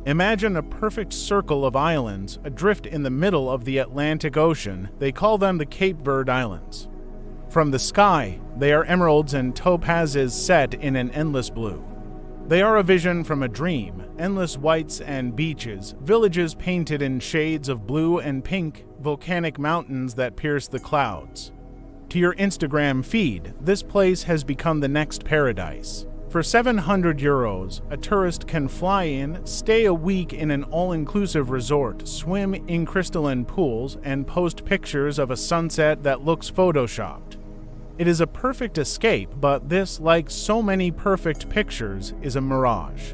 Imagine a perfect circle of islands adrift in the middle of the Atlantic Ocean. They call them the Cape Verde Islands. From the sky, they are emeralds and topazes set in an endless blue. They are a vision from a dream, endless whites and beaches, villages painted in shades of blue and pink, volcanic mountains that pierce the clouds. To your Instagram feed, this place has become the next paradise. For €700, a tourist can fly in, stay a week in an all-inclusive resort, swim in crystalline pools, and post pictures of a sunset that looks photoshopped. It is a perfect escape, but this, like so many perfect pictures, is a mirage.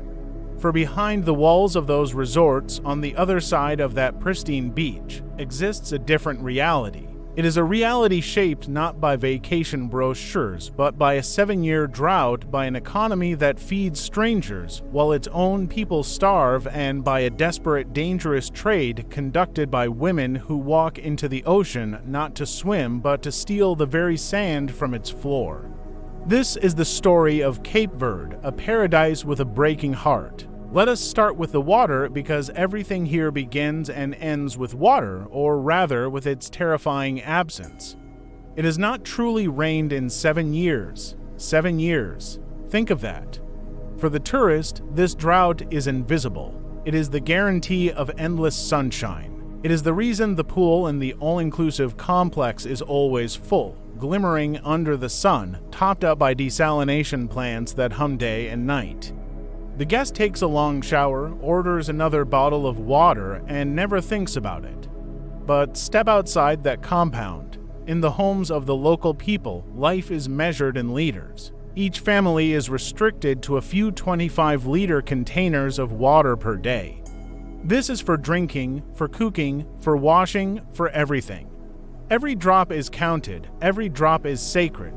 For behind the walls of those resorts, on the other side of that pristine beach, exists a different reality. It is a reality shaped not by vacation brochures, but by a 7-year drought, by an economy that feeds strangers while its own people starve, and by a desperate, dangerous trade conducted by women who walk into the ocean not to swim but to steal the very sand from its floor. This is the story of Cape Verde, a paradise with a breaking heart. Let us start with the water, because everything here begins and ends with water, or rather with its terrifying absence. It has not truly rained in 7 years. 7 years. Think of that. For the tourist, this drought is invisible. It is the guarantee of endless sunshine. It is the reason the pool in the all-inclusive complex is always full, glimmering under the sun, topped up by desalination plants that hum day and night. The guest takes a long shower, orders another bottle of water, and never thinks about it. But step outside that compound. In the homes of the local people, life is measured in liters. Each family is restricted to a few 25-liter containers of water per day. This is for drinking, for cooking, for washing, for everything. Every drop is counted, every drop is sacred.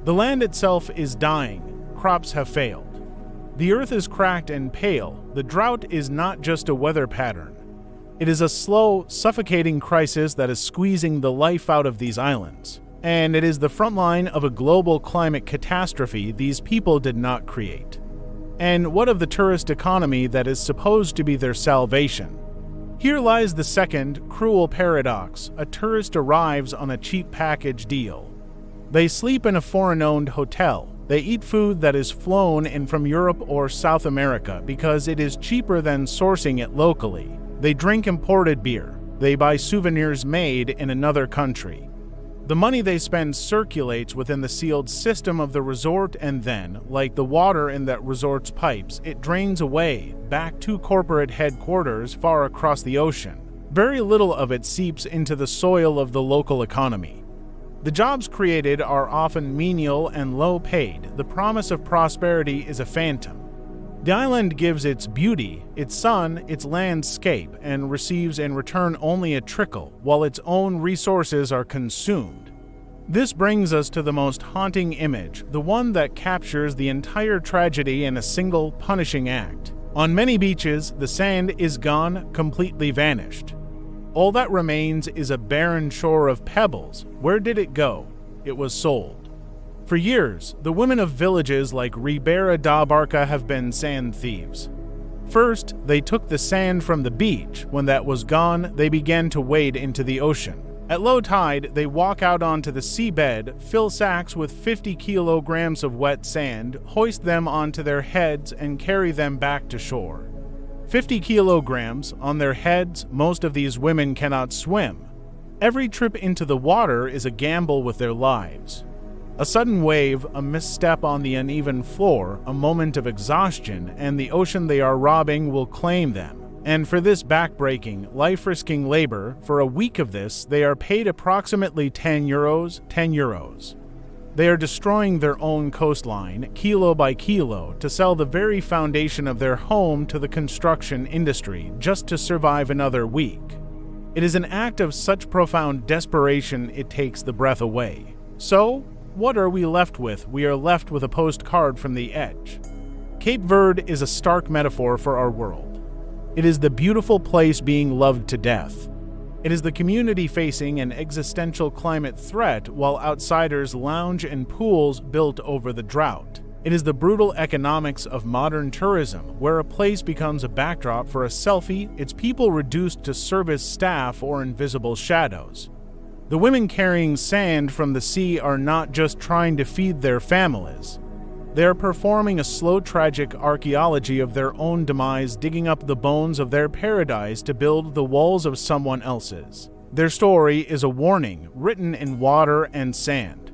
The land itself is dying, crops have failed. The earth is cracked and pale. The drought is not just a weather pattern. It is a slow, suffocating crisis that is squeezing the life out of these islands. And it is the front line of a global climate catastrophe these people did not create. And what of the tourist economy that is supposed to be their salvation? Here lies the second, cruel paradox. A tourist arrives on a cheap package deal. They sleep in a foreign-owned hotel. They eat food that is flown in from Europe or South America because it is cheaper than sourcing it locally. They drink imported beer. They buy souvenirs made in another country. The money they spend circulates within the sealed system of the resort, and then, like the water in that resort's pipes, it drains away, back to corporate headquarters far across the ocean. Very little of it seeps into the soil of the local economy. The jobs created are often menial and low-paid. The promise of prosperity is a phantom. The island gives its beauty, its sun, its landscape, and receives in return only a trickle, while its own resources are consumed. This brings us to the most haunting image, the one that captures the entire tragedy in a single, punishing act. On many beaches, the sand is gone, completely vanished. All that remains is a barren shore of pebbles. Where did it go? It was sold. For years, the women of villages like Ribeira da Barca have been sand thieves. First, they took the sand from the beach. When that was gone, they began to wade into the ocean. At low tide, they walk out onto the seabed, fill sacks with 50 kilograms of wet sand, hoist them onto their heads, and carry them back to shore. 50 kilograms on their heads. Most of these women cannot swim. Every trip into the water is a gamble with their lives. A sudden wave, a misstep on the uneven floor, a moment of exhaustion, and the ocean they are robbing will claim them. And for this backbreaking, life-risking labor, for a week of this, they are paid approximately €10. They are destroying their own coastline, kilo by kilo, to sell the very foundation of their home to the construction industry, just to survive another week. It is an act of such profound desperation it takes the breath away. So, what are we left with? We are left with a postcard from the edge. Cape Verde is a stark metaphor for our world. It is the beautiful place being loved to death. It is the community facing an existential climate threat while outsiders lounge in pools built over the drought. It is the brutal economics of modern tourism, where a place becomes a backdrop for a selfie, its people reduced to service staff or invisible shadows. The women carrying sand from the sea are not just trying to feed their families. They are performing a slow, tragic archaeology of their own demise, digging up the bones of their paradise to build the walls of someone else's. Their story is a warning, written in water and sand.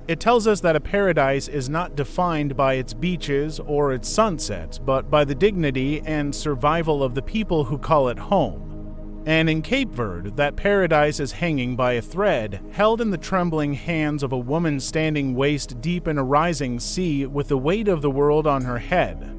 It tells us that a paradise is not defined by its beaches or its sunsets, but by the dignity and survival of the people who call it home. And in Cape Verde, that paradise is hanging by a thread, held in the trembling hands of a woman standing waist deep in a rising sea with the weight of the world on her head.